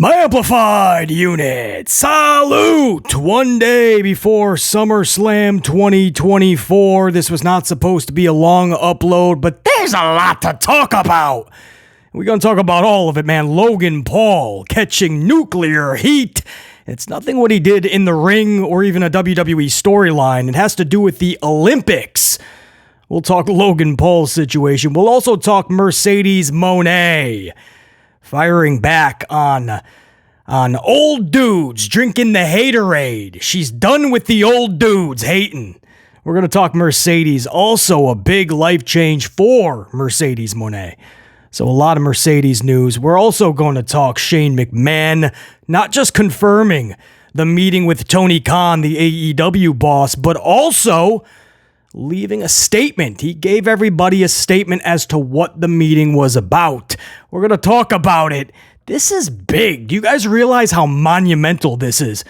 My amplified unit, salute! One day before Summerslam 2024. This was not supposed to be a long upload, but there's a lot to talk about. We're going to talk about all of it, man. Logan Paul catching nuclear heat. It's nothing what he did in the ring or even a WWE storyline. It has to do with the Olympics. We'll talk Logan Paul's situation. We'll also talk Mercedes Moné firing back on old dudes drinking the haterade. She's done with the old dudes hating. We're going to talk Mercedes. Also a big life change for Mercedes Moné. So a lot of Mercedes news. We're also going to talk Shane McMahon, not just confirming the meeting with Tony Khan, the AEW boss, but also leaving a statement. He gave everybody a statement as to what the meeting was about. We're going to talk about it. This is big. Do you guys realize how monumental this is?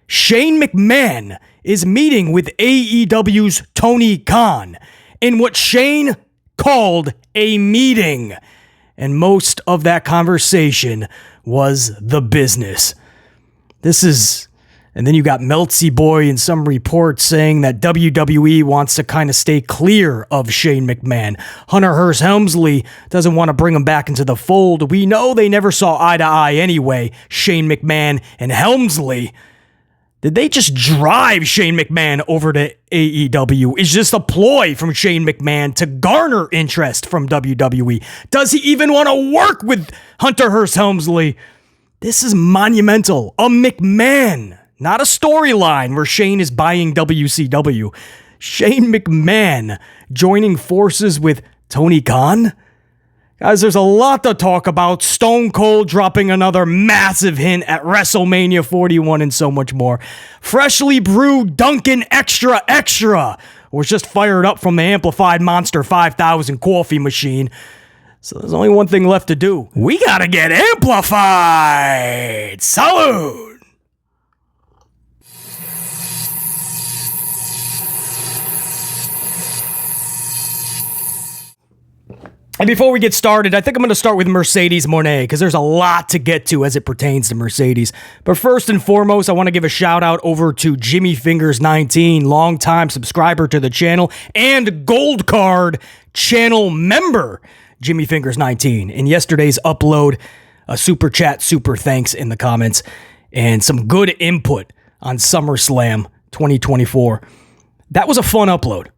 Shane McMahon is meeting with AEW's Tony Khan in what Shane called a meeting. And most of that conversation was the business. And then you got Meltzy Boy and some reports saying that WWE wants to kind of stay clear of Shane McMahon. Hunter Hearst Helmsley doesn't want to bring him back into the fold. We know they never saw eye to eye anyway, Shane McMahon and Helmsley. Did they just drive Shane McMahon over to AEW? Is this a ploy from Shane McMahon to garner interest from WWE? Does he even want to work with Hunter Hearst Helmsley? This is monumental. A McMahon. Not a storyline where Shane is buying WCW. Shane McMahon joining forces with Tony Khan? Guys, there's a lot to talk about. Stone Cold dropping another massive hint at WrestleMania 41 and so much more. Freshly brewed Dunkin' Extra Extra was just fired up from the Amplified Monster 5000 coffee machine. So there's only one thing left to do. We gotta get amplified! Salute! And before we get started, I think I'm going to start with Mercedes Moné because there's a lot to get to as it pertains to Mercedes. But first and foremost, I want to give a shout out over to Jimmy Fingers 19, longtime subscriber to the channel and Gold Card channel member, Jimmy Fingers 19. In yesterday's upload, a super chat, super thanks in the comments, and some good input on SummerSlam 2024. That was a fun upload.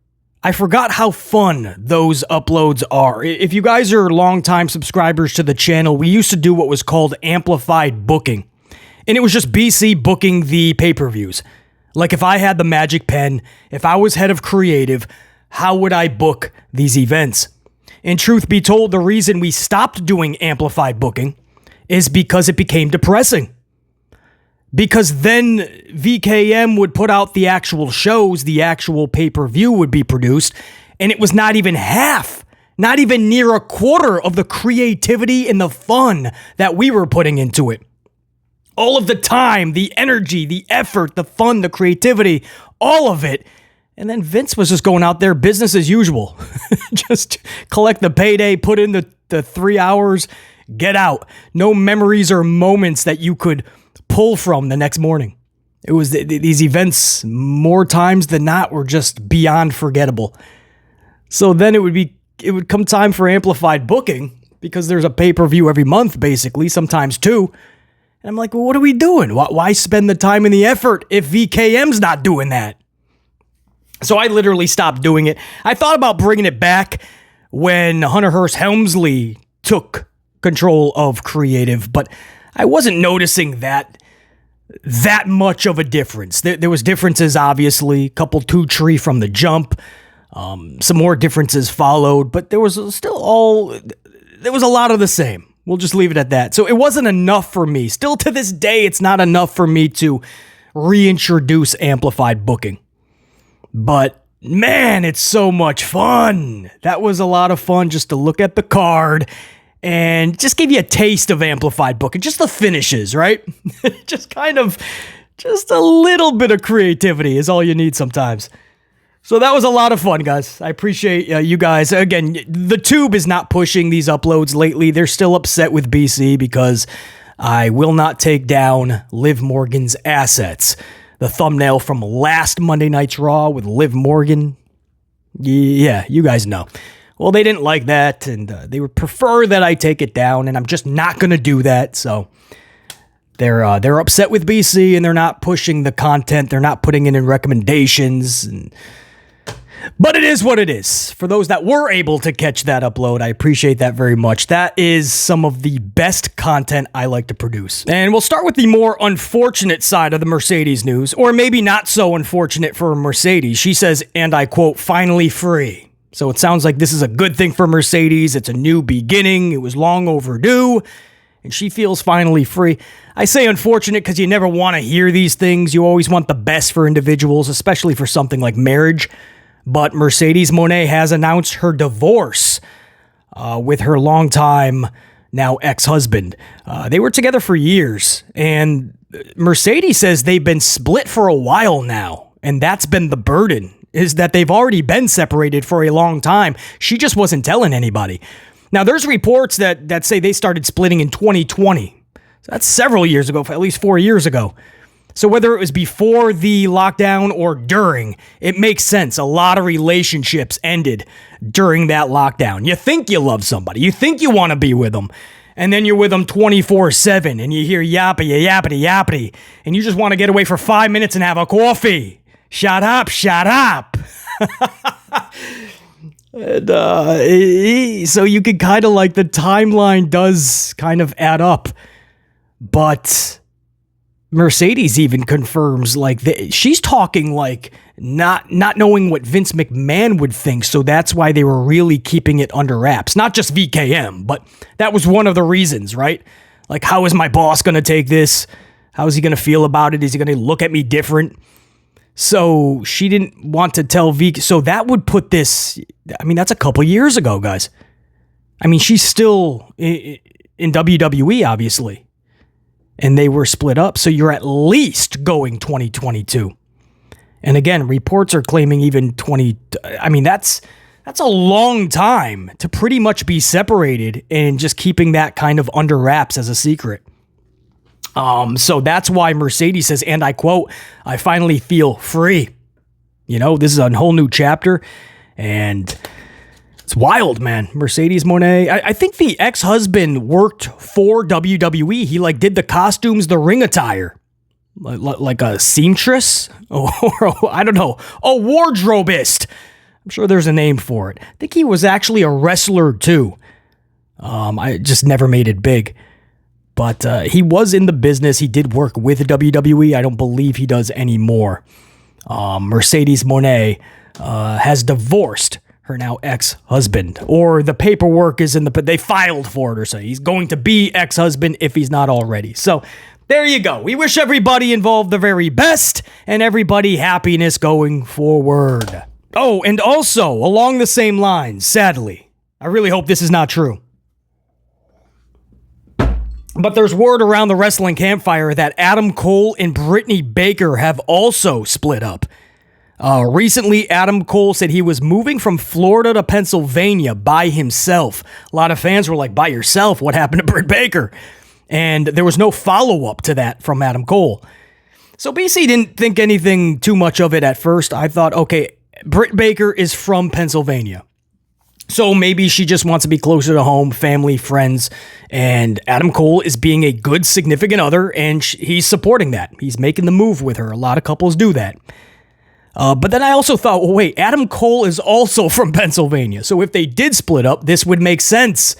I forgot how fun those uploads are. If you guys are longtime subscribers to the channel, we used to do what was called amplified booking. And it was just BC booking the pay-per-views. Like if I had the magic pen, if I was head of creative, how would I book these events? And truth be told, the reason we stopped doing amplified booking is because it became depressing. Because then VKM would put out the actual shows, the actual pay-per-view would be produced, and it was not even half, not even near a quarter of the creativity and the fun that we were putting into it. All of the time, the energy, the effort, the fun, the creativity, all of it. And then Vince was just going out there business as usual. Just collect the payday, put in the 3 hours, get out. No memories or moments that you could pull from the next morning. It was these events more times than not were just beyond forgettable. So then it would come time for amplified booking because there's a pay-per-view every month, basically, sometimes two. And I'm like, well, what are we doing? Why spend the time and the effort if VKM's not doing that? So I literally stopped doing it. I thought about bringing it back when Hunter Hearst Helmsley took control of creative, but I wasn't noticing that much of a difference. There was differences, obviously, a couple two tree from the jump. Some more differences followed, but there was a lot of the same. We'll just leave it at that. So it wasn't enough for me. Still to this day, it's not enough for me to reintroduce amplified booking. But man, it's so much fun. That was a lot of fun just to look at the card and just give you a taste of amplified booking. Just the finishes, right? Just a little bit of creativity is all you need sometimes. So that was a lot of fun, guys. I appreciate you guys. Again, the tube is not pushing these uploads lately. They're still upset with BC because I will not take down Liv Morgan's assets. The thumbnail from last Monday Night's Raw with Liv Morgan. Yeah, you guys know. Well, they didn't like that, and they would prefer that I take it down, and I'm just not going to do that. So they're upset with BC, and they're not pushing the content. They're not putting it in recommendations. But it is what it is. For those that were able to catch that upload, I appreciate that very much. That is some of the best content I like to produce. And we'll start with the more unfortunate side of the Mercedes news, or maybe not so unfortunate for Mercedes. She says, and I quote, finally free. So it sounds like this is a good thing for Mercedes. It's a new beginning. It was long overdue. And she feels finally free. I say unfortunate because you never want to hear these things. You always want the best for individuals, especially for something like marriage. But Mercedes Moné has announced her divorce with her longtime, now ex-husband. They were together for years, and Mercedes says they've been split for a while now, and that's been the burden, is that they've already been separated for a long time. She just wasn't telling anybody. Now, there's reports that say they started splitting in 2020. So that's several years ago, at least 4 years ago. So whether it was before the lockdown or during, it makes sense. A lot of relationships ended during that lockdown. You think you love somebody. You think you want to be with them. And then you're with them 24/7 and you hear yappity, yappity, yappity. And you just want to get away for 5 minutes and have a coffee. Shut up, shut up. And, so you could kind of like the timeline does kind of add up. But Mercedes even confirms like she's talking like not knowing what Vince McMahon would think, so that's why they were really keeping it under wraps. Not just VKM, but that was one of the reasons, right? Like, how is my boss going to take this? How is he going to feel about it? Is he going to look at me different? So she didn't want to tell VK. So that would put this, I mean, that's a couple years ago, guys. I mean, she's still in WWE, obviously. And they were split up, so you're at least going 2022. And again, reports are claiming even 20. I mean, that's a long time to pretty much be separated and just keeping that kind of under wraps as a secret. So that's why Mercedes says, and I quote, I finally feel free. You know, this is a whole new chapter, and it's wild, man. Mercedes Moné. I think the ex-husband worked for WWE. He like did the costumes, the ring attire, like a seamstress, or I don't know, a wardrobeist. I'm sure there's a name for it. I think he was actually a wrestler too. I just never made it big, but he was in the business. He did work with WWE. I don't believe he does anymore. Mercedes Moné has divorced her now ex-husband, or the paperwork is they filed for it or so. He's going to be ex-husband if he's not already. So there you go. We wish everybody involved the very best and everybody happiness going forward. Oh, and also along the same lines, sadly, I really hope this is not true, but there's word around the wrestling campfire that Adam Cole and Britt Baker have also split up. Recently, Adam Cole said he was moving from Florida to Pennsylvania by himself. A lot of fans were like, by yourself? What happened to Britt Baker? And there was no follow-up to that from Adam Cole. So BC didn't think anything too much of it at first. I thought, okay, Britt Baker is from Pennsylvania. So maybe she just wants to be closer to home, family, friends, and Adam Cole is being a good significant other, and he's supporting that. He's making the move with her. A lot of couples do that. But then I also thought, well, wait, Adam Cole is also from Pennsylvania. So if they did split up, this would make sense.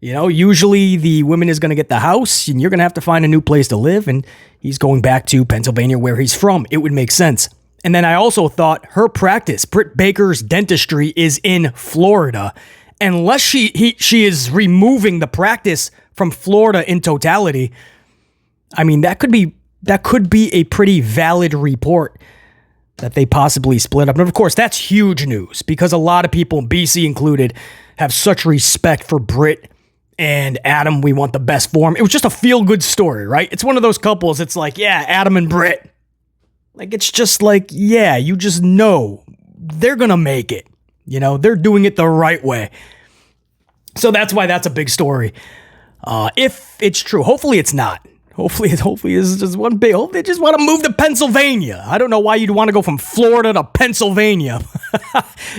You know, usually the woman is going to get the house and you're going to have to find a new place to live. And he's going back to Pennsylvania where he's from. It would make sense. And then I also thought her practice, Britt Baker's dentistry, is in Florida. Unless she is removing the practice from Florida in totality. I mean, that could be a pretty valid report that they possibly split up. And of course, that's huge news because a lot of people, BC included, have such respect for Britt and Adam. We want the best for him. It was just a feel-good story, right? It's one of those couples. It's like, yeah, Adam and Britt. Like, it's just like, yeah, you just know they're going to make it. You know, they're doing it the right way. So that's why that's a big story. If it's true, hopefully it's not. Hopefully it's just one big. Hope they just want to move to Pennsylvania. I don't know why you'd want to go from Florida to Pennsylvania.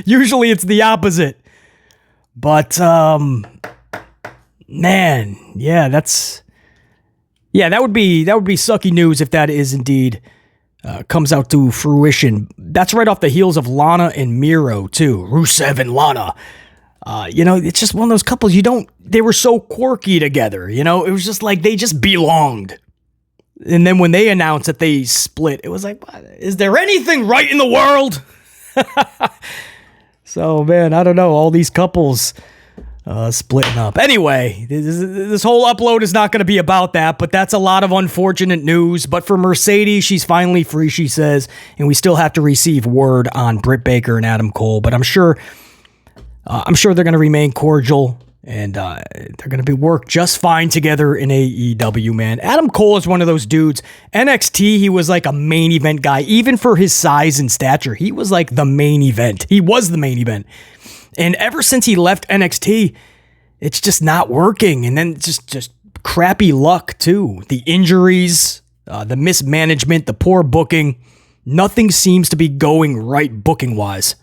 Usually it's the opposite. But man, yeah, that would be sucky news if that is indeed comes out to fruition. That's right off the heels of Lana and Miro too. Rusev and Lana. It's just one of those couples they were so quirky together, it was just like they just belonged. And then when they announced that they split, it was like, is there anything right in the world? So, man, I don't know. All these couples splitting up. Anyway, this whole upload is not going to be about that, but that's a lot of unfortunate news. But for Mercedes, she's finally free, she says, and we still have to receive word on Britt Baker and Adam Cole, but I'm sure they're going to remain cordial, and they're going to work just fine together in AEW, man. Adam Cole is one of those dudes. NXT, he was like a main event guy. Even for his size and stature, he was like the main event. He was the main event. And ever since he left NXT, it's just not working. And then just crappy luck, too. The injuries, the mismanagement, the poor booking. Nothing seems to be going right booking-wise.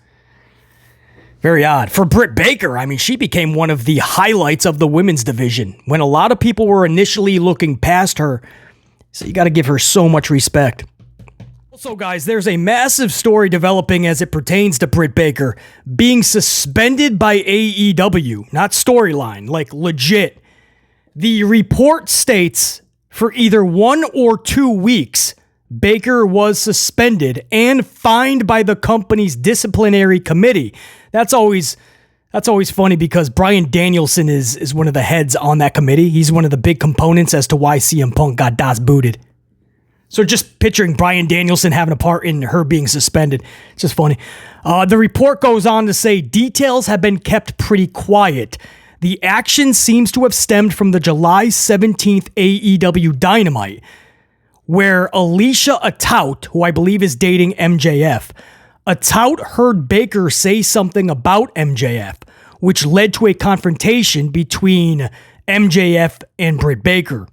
Very odd. For Britt Baker, I mean, she became one of the highlights of the women's division when a lot of people were initially looking past her. So you got to give her so much respect. Also, guys, there's a massive story developing as it pertains to Britt Baker being suspended by AEW. Not storyline, like legit. The report states for either 1 or 2 weeks, Baker was suspended and fined by the company's disciplinary committee. That's always funny because Bryan Danielson is one of the heads on that committee. He's one of the big components as to why CM Punk got Das booted. So just picturing Bryan Danielson having a part in her being suspended. It's just funny. The report goes on to say details have been kept pretty quiet. The action seems to have stemmed from the July 17th AEW Dynamite, where Alicia Atout, who I believe is dating MJF, Atout heard Baker say something about MJF, which led to a confrontation between MJF and Britt Baker,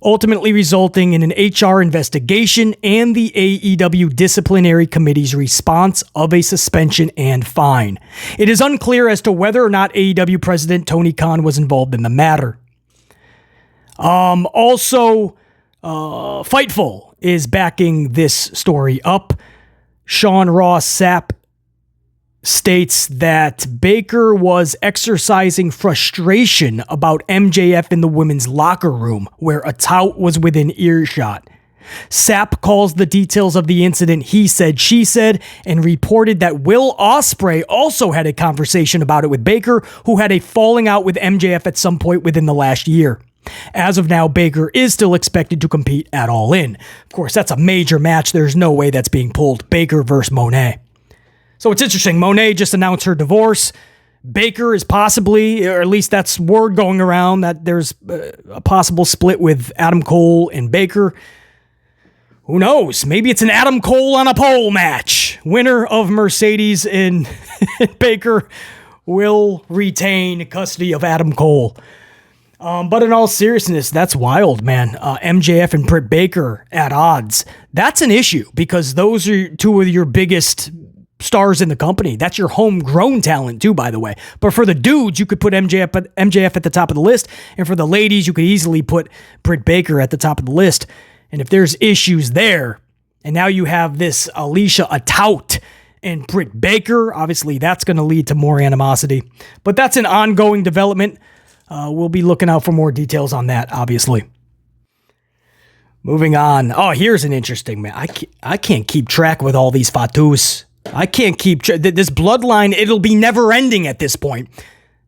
ultimately resulting in an HR investigation and the AEW disciplinary committee's response of a suspension and fine. It is unclear as to whether or not AEW president Tony Khan was involved in the matter. Also, Fightful is backing this story up. Sean Ross Sapp states that Baker was exercising frustration about MJF in the women's locker room, where Atout was within earshot. Sapp calls the details of the incident he said, she said, and reported that Will Ospreay also had a conversation about it with Baker, who had a falling out with MJF at some point within the last year. As of now, Baker is still expected to compete at All In. Of course, that's a major match. There's no way that's being pulled. Baker versus Moné. So it's interesting. Moné just announced her divorce. Baker is possibly, or at least that's word going around, that there's a possible split with Adam Cole and Baker. Who knows? Maybe it's an Adam Cole on a pole match. Winner of Mercedes and Baker will retain custody of Adam Cole. But in all seriousness, that's wild, man. MJF and Britt Baker at odds. That's an issue because those are two of your biggest stars in the company. That's your homegrown talent too, by the way. But for the dudes, you could put MJF at the top of the list. And for the ladies, you could easily put Britt Baker at the top of the list. And if there's issues there, and now you have this Alicia Atout and Britt Baker, obviously that's going to lead to more animosity. But that's an ongoing development. We'll be looking out for more details on that, obviously. Moving on. Oh, here's an interesting, man. I can't keep track with all these Fatus. I can't keep this bloodline. It'll be never ending at this point.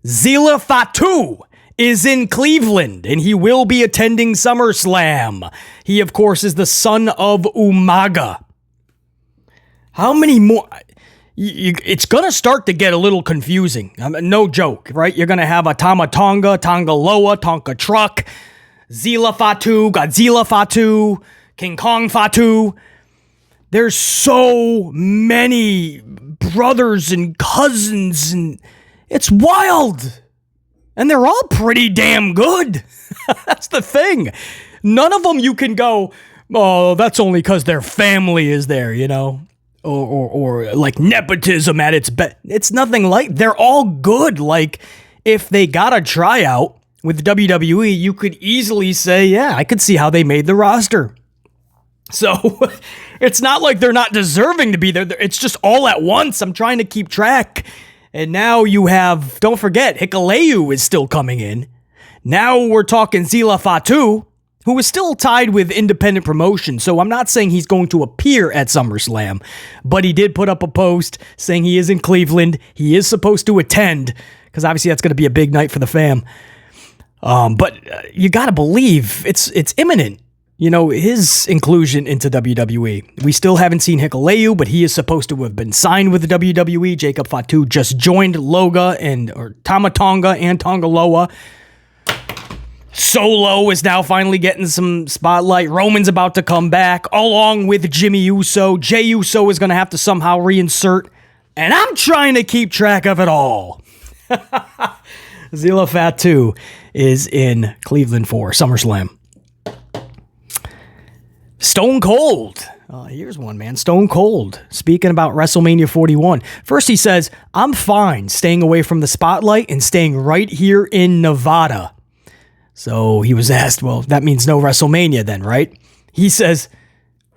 Zila Fatu is in Cleveland, and he will be attending SummerSlam. He, of course, is the son of Umaga. How many more? It's going to start to get a little confusing. No joke, right? You're going to have a Tama Tonga, Tonga Loa, Tonka Truck, Zila Fatu, Godzilla Fatu, King Kong Fatu. There's so many brothers and cousins, and it's wild. And they're all pretty damn good. That's the thing. None of them you can go, oh, that's only because their family is there, you know? Or like nepotism at its best. It's nothing like, they're all good. Like, if they got a tryout with WWE, you could easily say, yeah, I could see how they made the roster. So it's not like they're not deserving to be there. It's just all at once. I'm trying to keep track. And now you have, don't forget, Hikuleu is still coming in. Now we're talking Zila Fatu, who is still tied with independent promotion. So I'm not saying he's going to appear at SummerSlam, but he did put up a post saying he is in Cleveland. He is supposed to attend, because obviously that's going to be a big night for the fam. But you got to believe it's imminent. You know, his inclusion into WWE. We still haven't seen Hikuleu, but he is supposed to have been signed with the WWE. Jacob Fatu just joined Tamatonga and Tongaloa. Solo is now finally getting some spotlight. Roman's about to come back, along with Jimmy Uso. Jey Uso is going to have to somehow reinsert, and I'm trying to keep track of it all. Zila Fatu is in Cleveland for SummerSlam. Stone Cold. Here's one, man. Stone Cold. Speaking about WrestleMania 41. First, he says, I'm fine staying away from the spotlight and staying right here in Nevada. So he was asked, well, that means no WrestleMania then, right? He says,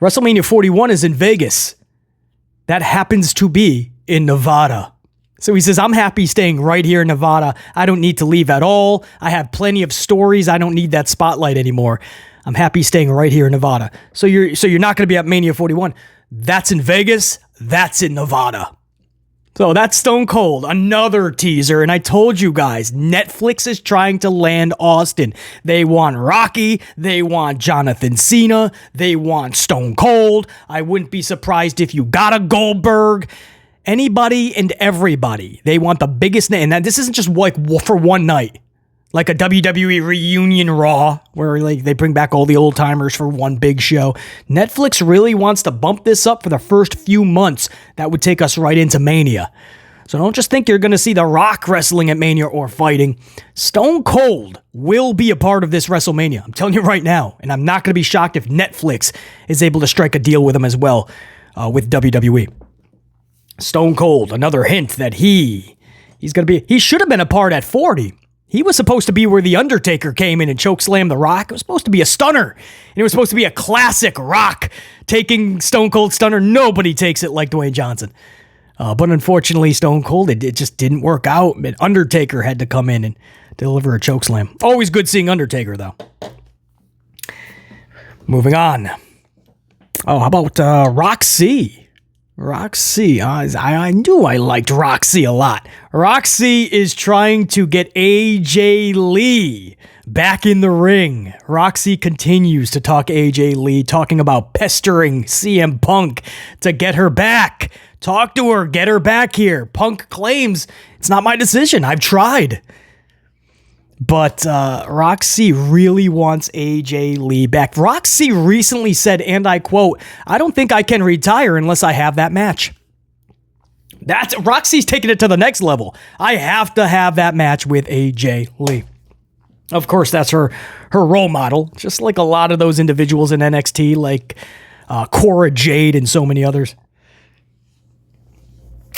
WrestleMania 41 is in Vegas. That happens to be in Nevada. So he says, I'm happy staying right here in Nevada. I don't need to leave at all. I have plenty of stories. I don't need that spotlight anymore. I'm happy staying right here in Nevada. So you're not going to be at Mania 41. That's in Vegas. That's in Nevada. So that's Stone Cold, another teaser. And I told you guys, Netflix is trying to land Austin. They want Rocky. They want Jonathan Cena. They want Stone Cold. I wouldn't be surprised if you got a Goldberg. Anybody and everybody. They want the biggest name. And this isn't just like for one night. Like a WWE reunion Raw, where like they bring back all the old timers for one big show. Netflix really wants to bump this up for the first few months. That would take us right into Mania. So don't just think you're going to see The Rock wrestling at Mania or fighting. Stone Cold will be a part of this WrestleMania. I'm telling you right now. And I'm not going to be shocked if Netflix is able to strike a deal with him as well with WWE. Stone Cold, another hint that he's going to be, he should have been a part at 40. He was supposed to be where The Undertaker came in and chokeslammed The Rock. It was supposed to be a stunner. And it was supposed to be a classic Rock taking Stone Cold stunner. Nobody takes it like Dwayne Johnson. But unfortunately, Stone Cold, it just didn't work out. Undertaker had to come in and deliver a chokeslam. Always good seeing Undertaker, though. Moving on. Oh, how about Roxy? Roxy, I knew I liked Roxy a lot. Roxy is trying to get AJ Lee back in the ring. Roxy continues to talk AJ Lee, talking about pestering CM Punk to get her back. Talk to her, get her back here. Punk claims, it's not my decision, I've tried. But Roxy really wants AJ Lee back. Roxy recently said, and I quote, I don't think I can retire unless I have that match. Roxy's taking it to the next level. I have to have that match with AJ Lee. Of course, that's her role model, just like a lot of those individuals in NXT, like Cora Jade and so many others.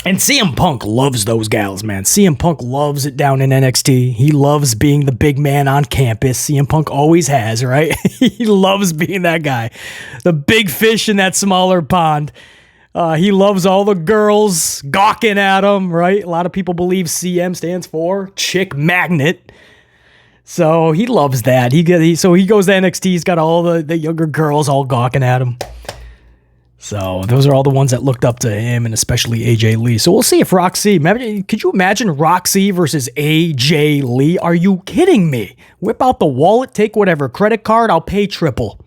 And CM Punk loves those gals, man. CM Punk loves it down in NXT. He loves being the big man on campus. CM Punk always has, right? He loves being that guy. The big fish in that smaller pond. He loves all the girls gawking at him, right? A lot of people believe CM stands for Chick Magnet. So he loves that. So he goes to NXT. He's got all the younger girls all gawking at him. So those are all the ones that looked up to him, and especially AJ Lee. So we'll see if Roxy, could you imagine Roxy versus AJ Lee? Are you kidding me? Whip out the wallet, take whatever credit card, I'll pay triple.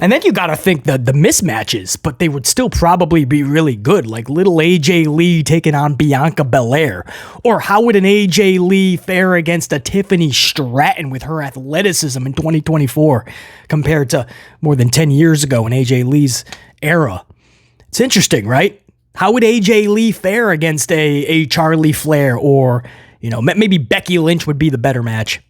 And then you got to think the mismatches, but they would still probably be really good, like little AJ Lee taking on Bianca Belair. Or how would an AJ Lee fare against a Tiffany Stratton with her athleticism in 2024 compared to more than 10 years ago in AJ Lee's era? It's interesting, right? How would AJ Lee fare against a Charlie Flair or Maybe Becky Lynch would be the better match.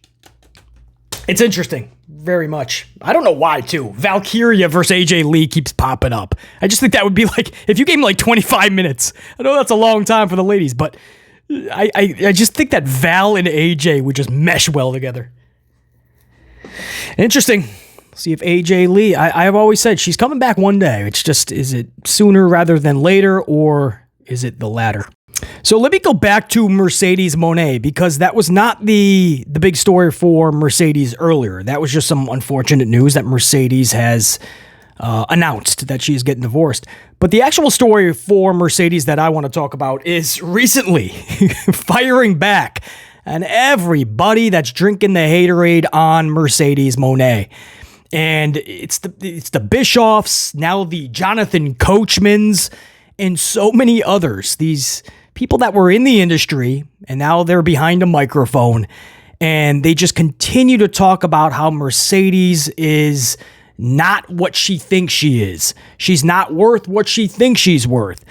It's interesting. Very much. I don't know why, too. Valkyria versus AJ Lee keeps popping up. I just think that would be like, if you gave me 25 minutes. I know that's a long time for the ladies, but I just think that Val and AJ would just mesh well together. Interesting. See if AJ Lee, I've always said she's coming back one day. It's just, is it sooner rather than later, or is it the latter? So let me go back to Mercedes Moné, because that was not the big story for Mercedes earlier. That was just some unfortunate news that Mercedes has announced that she's getting divorced. But the actual story for Mercedes that I want to talk about is recently firing back on everybody that's drinking the haterade on Mercedes Moné. And it's the Bischoffs, now the Jonathan Coachmans, and so many others. These people that were in the industry, and now they're behind a microphone, and they just continue to talk about how Mercedes is not what she thinks she is. She's not worth what she thinks she's worth.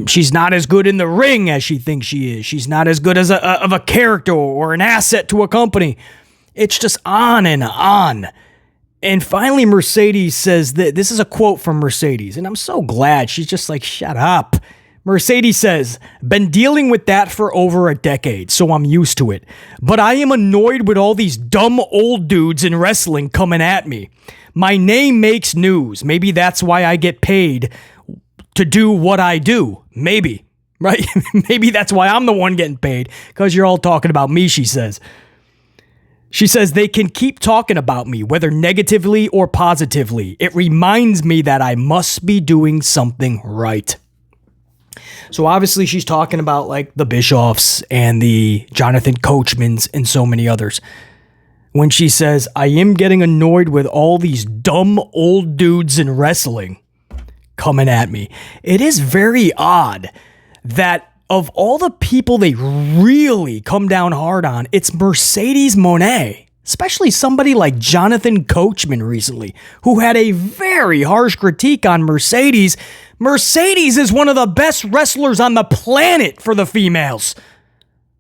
She's not as good in the ring as she thinks she is. She's not as good as of a character or an asset to a company. It's just on and on. And finally, Mercedes says that this is a quote from Mercedes, and I'm so glad. She's just like, shut up. Mercedes says, been dealing with that for over a decade, so I'm used to it. But I am annoyed with all these dumb old dudes in wrestling coming at me. My name makes news. Maybe that's why I get paid to do what I do. Maybe, right? Maybe that's why I'm the one getting paid, because you're all talking about me, she says. She says, they can keep talking about me, whether negatively or positively. It reminds me that I must be doing something right. So obviously she's talking about the Bischoffs and the Jonathan Coachmans and so many others. When she says, I am getting annoyed with all these dumb old dudes in wrestling coming at me. It is very odd that of all the people they really come down hard on, it's Mercedes Moné, especially somebody like Jonathan Coachman recently, who had a very harsh critique on Mercedes. Mercedes is one of the best wrestlers on the planet for the females.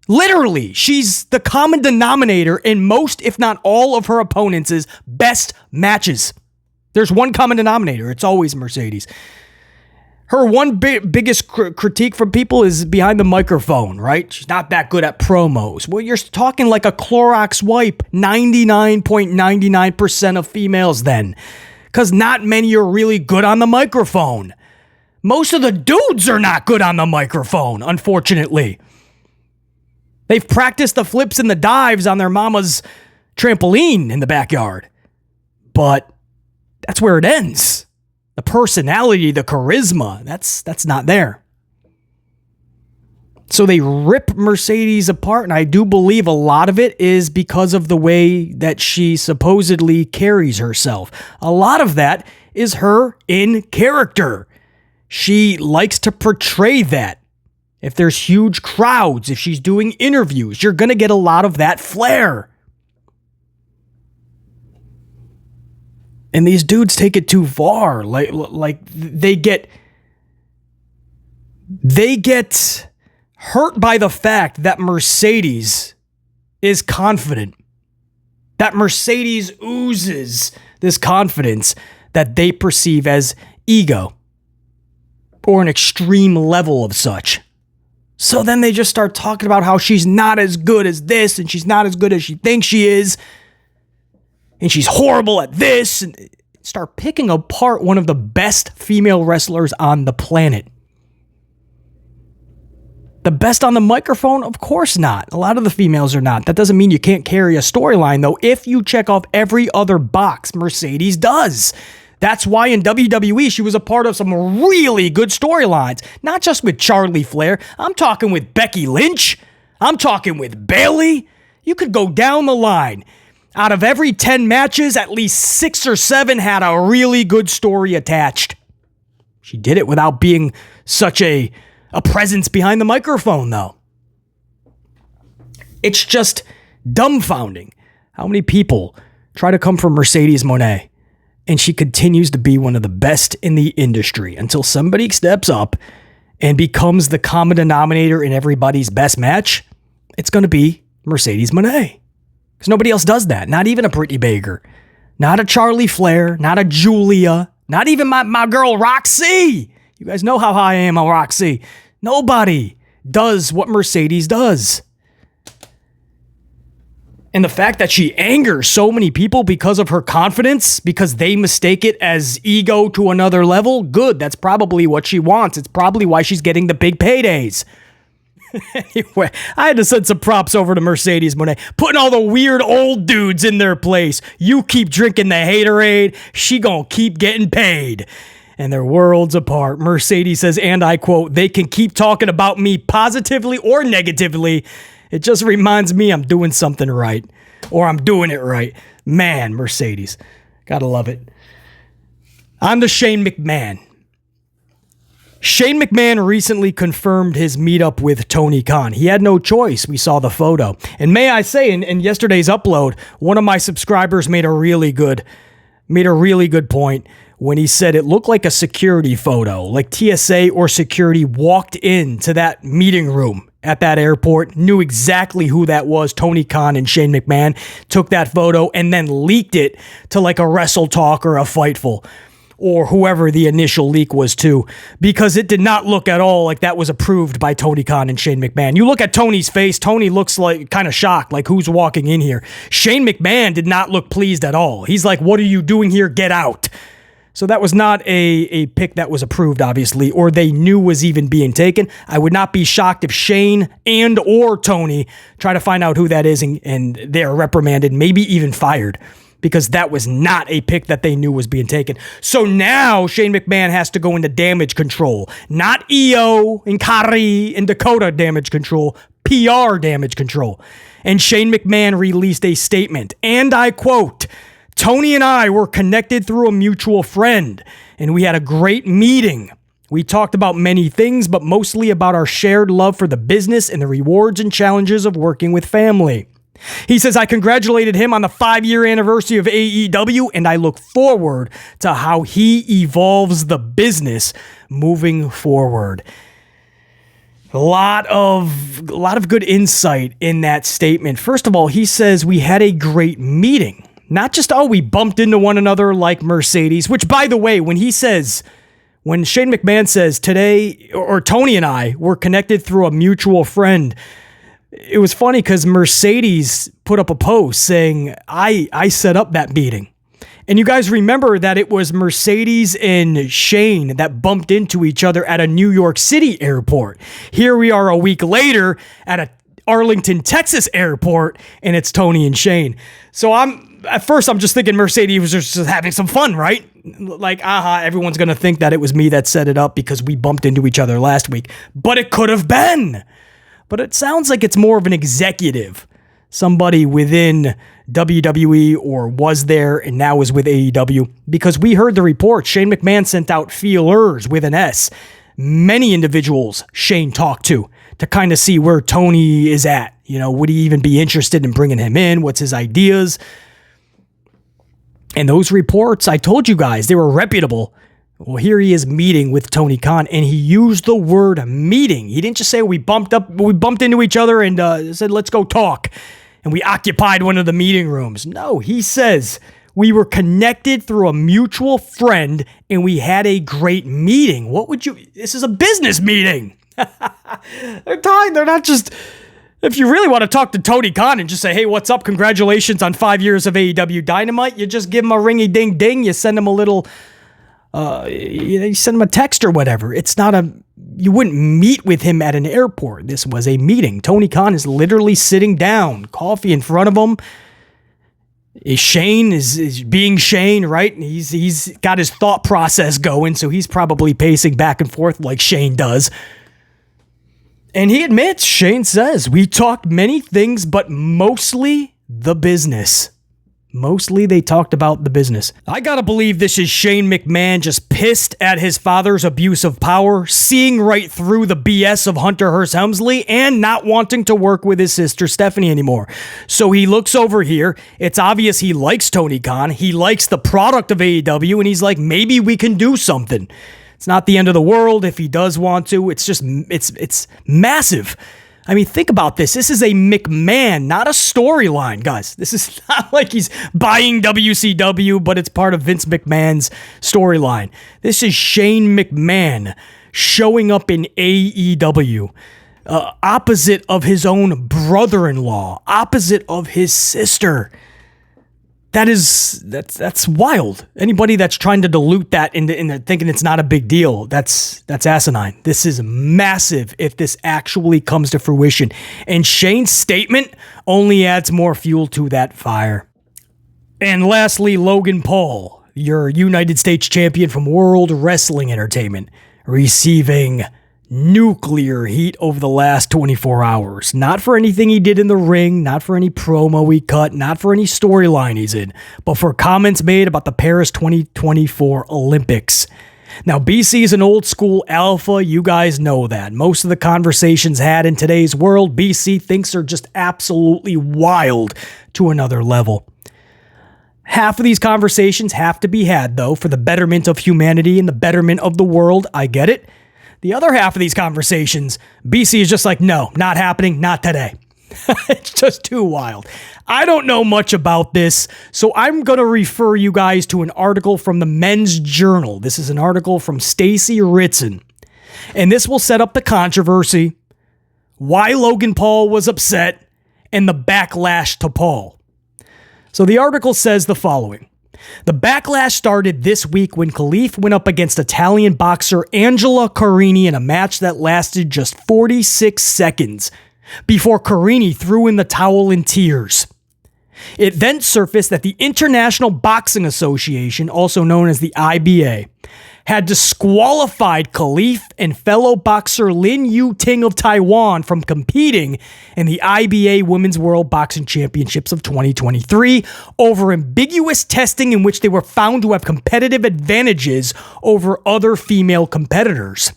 Literally, she's the common denominator in most, if not all, of her opponents' best matches. There's one common denominator. It's always Mercedes. Her one biggest critique from people is behind the microphone, right? She's not that good at promos. Well, you're talking like a Clorox wipe, 99.99% of females then. Because not many are really good on the microphone. Most of the dudes are not good on the microphone, unfortunately. They've practiced the flips and the dives on their mama's trampoline in the backyard. But that's where it ends. The personality, the charisma, that's not there. So they rip Mercedes apart, and I do believe a lot of it is because of the way that she supposedly carries herself. A lot of that is her in character. She likes to portray that. If there's huge crowds, if she's doing interviews, you're going to get a lot of that flair. And these dudes take it too far. Like they get hurt by the fact that Mercedes is confident. That Mercedes oozes this confidence that they perceive as ego or an extreme level of such. So then they just start talking about how she's not as good as this, and she's not as good as she thinks she is, and she's horrible at this, and start picking apart one of the best female wrestlers on the planet. The best on the microphone? Of course not. A lot of the females are not. That doesn't mean you can't carry a storyline, though, if you check off every other box Mercedes does. That's why in WWE, she was a part of some really good storylines. Not just with Charlie Flair. I'm talking with Becky Lynch. I'm talking with Bayley. You could go down the line. Out of every 10 matches, at least 6 or 7 had a really good story attached. She did it without being such a presence behind the microphone, though. It's just dumbfounding how many people try to come from Mercedes Moné, and she continues to be one of the best in the industry until somebody steps up and becomes the common denominator in everybody's best match, it's going to be Mercedes Moné. Because nobody else does that. Not even a Britt Baker. Not a Charlie Flair. Not a Julia. Not even my girl Roxy. You guys know how high I am on Roxy. Nobody does what Mercedes does. And the fact that she angers so many people because of her confidence, because they mistake it as ego to another level, good. That's probably what she wants. It's probably why she's getting the big paydays. Anyway, I had to send some props over to Mercedes Moné, putting all the weird old dudes in their place. You keep drinking the haterade, she gonna keep getting paid. And they're worlds apart. Mercedes says, and I quote, they can keep talking about me positively or negatively. It just reminds me I'm doing something right. Or I'm doing it right. Man, Mercedes. Gotta love it. On to Shane McMahon. Shane McMahon recently confirmed his meetup with Tony Khan. He had no choice. We saw the photo. And may I say, in yesterday's upload, one of my subscribers made a really good point when he said it looked like a security photo, like TSA or security walked into that meeting room at that airport, knew exactly who that was. Tony Khan and Shane McMahon took that photo and then leaked it to like a Wrestle Talk or a Fightful, or whoever the initial leak was to, because it did not look at all like that was approved by Tony Khan and Shane McMahon. You look at Tony's face, Tony looks like kind of shocked, like who's walking in here. Shane McMahon did not look pleased at all. He's like, what are you doing here? Get out. So that was not a pick that was approved, obviously, or they knew was even being taken. I would not be shocked if Shane and or Tony try to find out who that is and they're reprimanded, maybe even fired, because that was not a pick that they knew was being taken. So now Shane McMahon has to go into damage control. Not EO and Kari and Dakota damage control, PR damage control. And Shane McMahon released a statement, and I quote, Tony and I were connected through a mutual friend, and we had a great meeting. We talked about many things, but mostly about our shared love for the business and the rewards and challenges of working with family. He says, I congratulated him on the 5-year anniversary of AEW, and I look forward to how he evolves the business moving forward. A lot of good insight in that statement. First of all, he says we had a great meeting. Not just, we bumped into one another like Mercedes, which, by the way, when Shane McMahon says today, or Tony and I were connected through a mutual friend, it was funny because Mercedes put up a post saying, I set up that meeting. And you guys remember that it was Mercedes and Shane that bumped into each other at a New York City airport. Here we are a week later at a Arlington, Texas airport, and it's Tony and Shane. So at first I'm just thinking Mercedes was just having some fun, right? Like, everyone's going to think that it was me that set it up because we bumped into each other last week. But it could have been. But it sounds like it's more of an executive, somebody within WWE or was there and now is with AEW, because we heard the report. Shane McMahon sent out feelers with an S. Many individuals Shane talked to kind of see where Tony is at. You know, would he even be interested in bringing him in? What's his ideas? And those reports, I told you guys, they were reputable. Well, here he is meeting with Tony Khan, and he used the word meeting. He didn't just say we bumped into each other and said, let's go talk. And we occupied one of the meeting rooms. No, he says we were connected through a mutual friend and we had a great meeting. This is a business meeting. They're not just, if you really want to talk to Tony Khan and just say, hey, what's up? Congratulations on 5 years of AEW Dynamite. You just give him a ringy ding ding. You send him a little, you send him a text or whatever. It's not you wouldn't meet with him at an airport. This was a meeting. Tony Khan is literally sitting down, coffee in front of him. Shane is being Shane, right? He's got his thought process going, so he's probably pacing back and forth like Shane does. And he admits, Shane says, we talked many things, but mostly the business. Mostly they talked about the business. I gotta believe this is Shane McMahon just pissed at his father's abuse of power, seeing right through the BS of Hunter Hearst Helmsley, and not wanting to work with his sister Stephanie anymore. So he looks over here. It's obvious he likes Tony Khan. He likes the product of AEW, and he's like, maybe we can do something. It's not the end of the world if he does want to. It's just, it's massive. I mean, think about this. This is a McMahon, not a storyline, guys. This is not like he's buying WCW, but it's part of Vince McMahon's storyline. This is Shane McMahon showing up in AEW, opposite of his own brother-in-law, opposite of his sister. That's wild. Anybody that's trying to dilute that into thinking it's not a big deal, that's asinine. This is massive if this actually comes to fruition. And Shane's statement only adds more fuel to that fire. And lastly, Logan Paul, your United States champion from World Wrestling Entertainment, receiving nuclear heat over the last 24 hours. Not for anything he did in the ring, not for any promo he cut, not for any storyline he's in, but for comments made about the Paris 2024 Olympics. Now, BC is an old school alpha. You guys know that. Most of the conversations had in today's world, BC thinks are just absolutely wild to another level. Half of these conversations have to be had, though, for the betterment of humanity and the betterment of the world. I get it. The other half of these conversations, BC is just like, no, not happening, not today. It's just too wild. I don't know much about this, so I'm going to refer you guys to an article from the Men's Journal. This is an article from Stacey Ritson, and this will set up the controversy, why Logan Paul was upset, and the backlash to Paul. So the article says the following. The backlash started this week when Khalif went up against Italian boxer Angela Carini in a match that lasted just 46 seconds before Carini threw in the towel in tears. It then surfaced that the International Boxing Association, also known as the IBA, had disqualified Khalif and fellow boxer Lin Yu Ting of Taiwan from competing in the IBA Women's World Boxing Championships of 2023 over ambiguous testing in which they were found to have competitive advantages over other female competitors.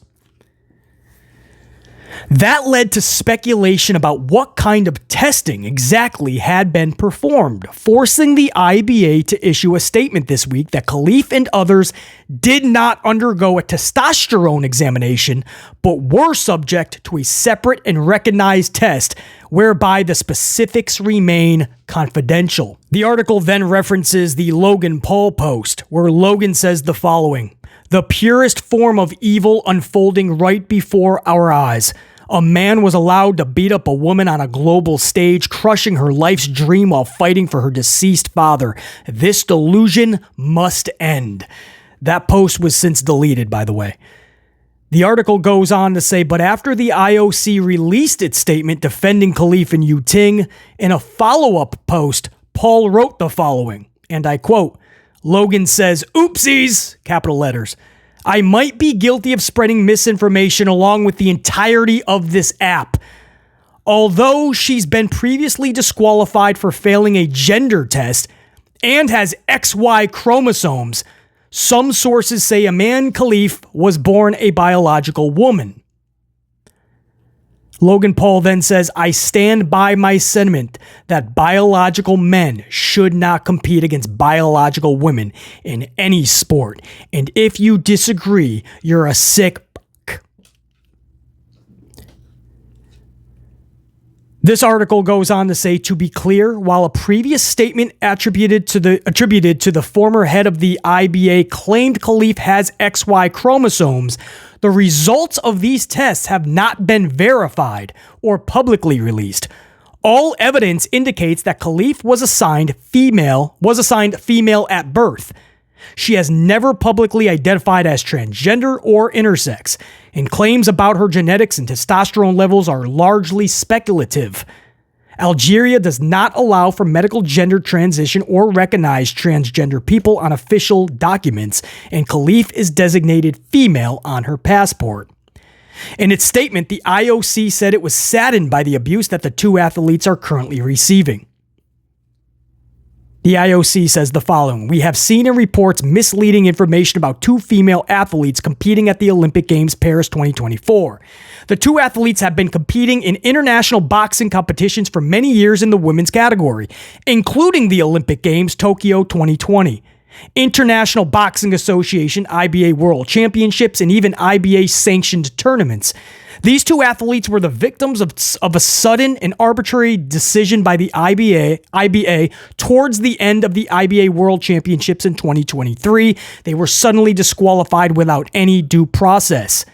That led to speculation about what kind of testing exactly had been performed, forcing the IBA to issue a statement this week that Khalif and others did not undergo a testosterone examination, but were subject to a separate and recognized test whereby the specifics remain confidential. The article then references the Logan Paul post, where Logan says the following: "The purest form of evil unfolding right before our eyes. A man was allowed to beat up a woman on a global stage, crushing her life's dream while fighting for her deceased father. This delusion must end." That post was since deleted, by the way. The article goes on to say, but after the IOC released its statement defending Khalif and Yu Ting, in a follow-up post, Paul wrote the following, and I quote, Logan says, "Oopsies," capital letters. "I might be guilty of spreading misinformation along with the entirety of this app. Although she's been previously disqualified for failing a gender test and has XY chromosomes, some sources say Aman Khalif was born a biological woman." Logan Paul then says, "I stand by my sentiment that biological men should not compete against biological women in any sport. And if you disagree, you're a sick fuck." This article goes on to say, to be clear, while a previous statement attributed to the former head of the IBA claimed Khalif has XY chromosomes, the results of these tests have not been verified or publicly released. All evidence indicates that Khalif was assigned female at birth. She has never publicly identified as transgender or intersex, and claims about her genetics and testosterone levels are largely speculative. Algeria does not allow for medical gender transition or recognize transgender people on official documents, and Khalif is designated female on her passport. In its statement, the IOC said it was saddened by the abuse that the two athletes are currently receiving. The IOC says the following: "We have seen in reports misleading information about two female athletes competing at the Olympic Games Paris 2024. The two athletes have been competing in international boxing competitions for many years in the women's category, including the Olympic Games Tokyo 2020, International Boxing Association, IBA World Championships, and even IBA-sanctioned tournaments. These two athletes were the victims of a sudden and arbitrary decision by the IBA towards the end of the IBA World Championships in 2023. They were suddenly disqualified without any due process.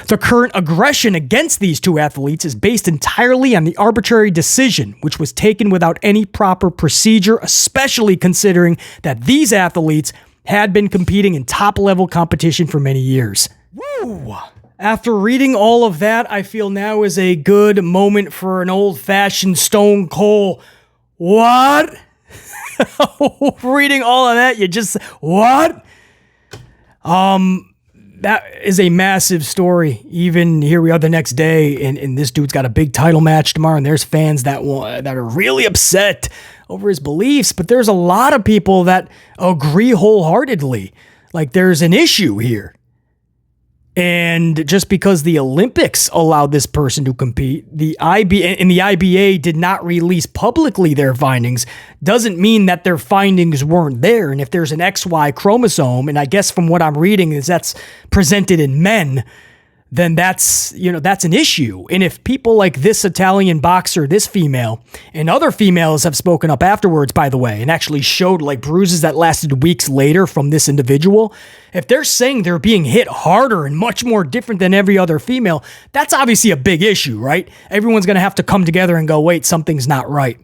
The current aggression against these two athletes is based entirely on the arbitrary decision, which was taken without any proper procedure, especially considering that these athletes had been competing in top-level competition for many years. Woo! After reading all of that, I feel now is a good moment for an old-fashioned Stone Cold. What? Reading all of that, you just... What? That is a massive story. Even here we are the next day, and this dude's got a big title match tomorrow, and there's fans that are really upset over his beliefs, but there's a lot of people that agree wholeheartedly. Like, there's an issue here. And just because the Olympics allowed this person to compete, the IBA did not release publicly their findings, doesn't mean that their findings weren't there. And if there's an XY chromosome, and I guess from what I'm reading is that's presented in men, then that's an issue. And if people like this Italian boxer, this female, and other females have spoken up afterwards, by the way, and actually showed like bruises that lasted weeks later from this individual, if they're saying they're being hit harder and much more different than every other female, that's obviously a big issue, right? Everyone's going to have to come together and go, wait, something's not right.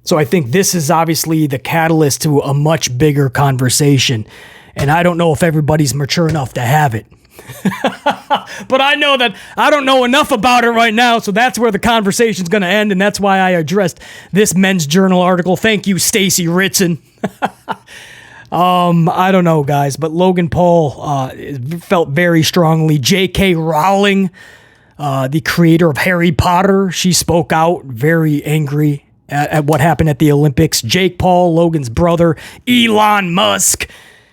So I think this is obviously the catalyst to a much bigger conversation. And I don't know if everybody's mature enough to have it. But I know that I don't know enough about it right now, so that's where the conversation's going to end, and that's why I addressed this Men's Journal article. Thank you, Stacy Ritson. I don't know, guys, but Logan Paul felt very strongly. J.K. Rowling, the creator of Harry Potter, she spoke out very angry at what happened at the Olympics. Jake Paul, Logan's brother, Elon Musk,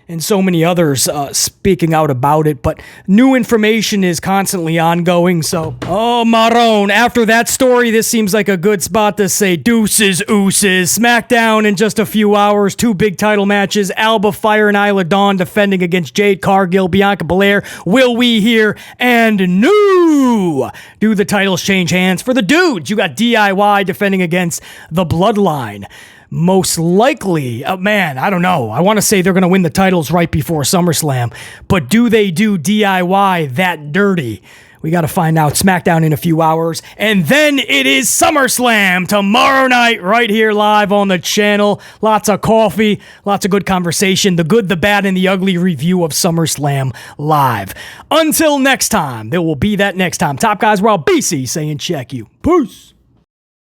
and so many others speaking out about it. But new information is constantly ongoing. So, Marone, after that story, this seems like a good spot to say deuces, ooses. SmackDown in just a few hours. 2 big title matches. Alba Fire and Isla Dawn defending against Jade Cargill, Bianca Belair. Will we hear? And no! Do the titles change hands? For the dudes, you got DIY defending against the Bloodline. Most likely, I don't know. I want to say they're going to win the titles right before SummerSlam, but do they do DIY that dirty? We got to find out. SmackDown in a few hours, and then it is SummerSlam tomorrow night right here live on the channel. Lots of coffee, lots of good conversation, the good, the bad, and the ugly review of SummerSlam live. Until next time, there will be that next time. Top guys, we're all BC saying check you. Peace.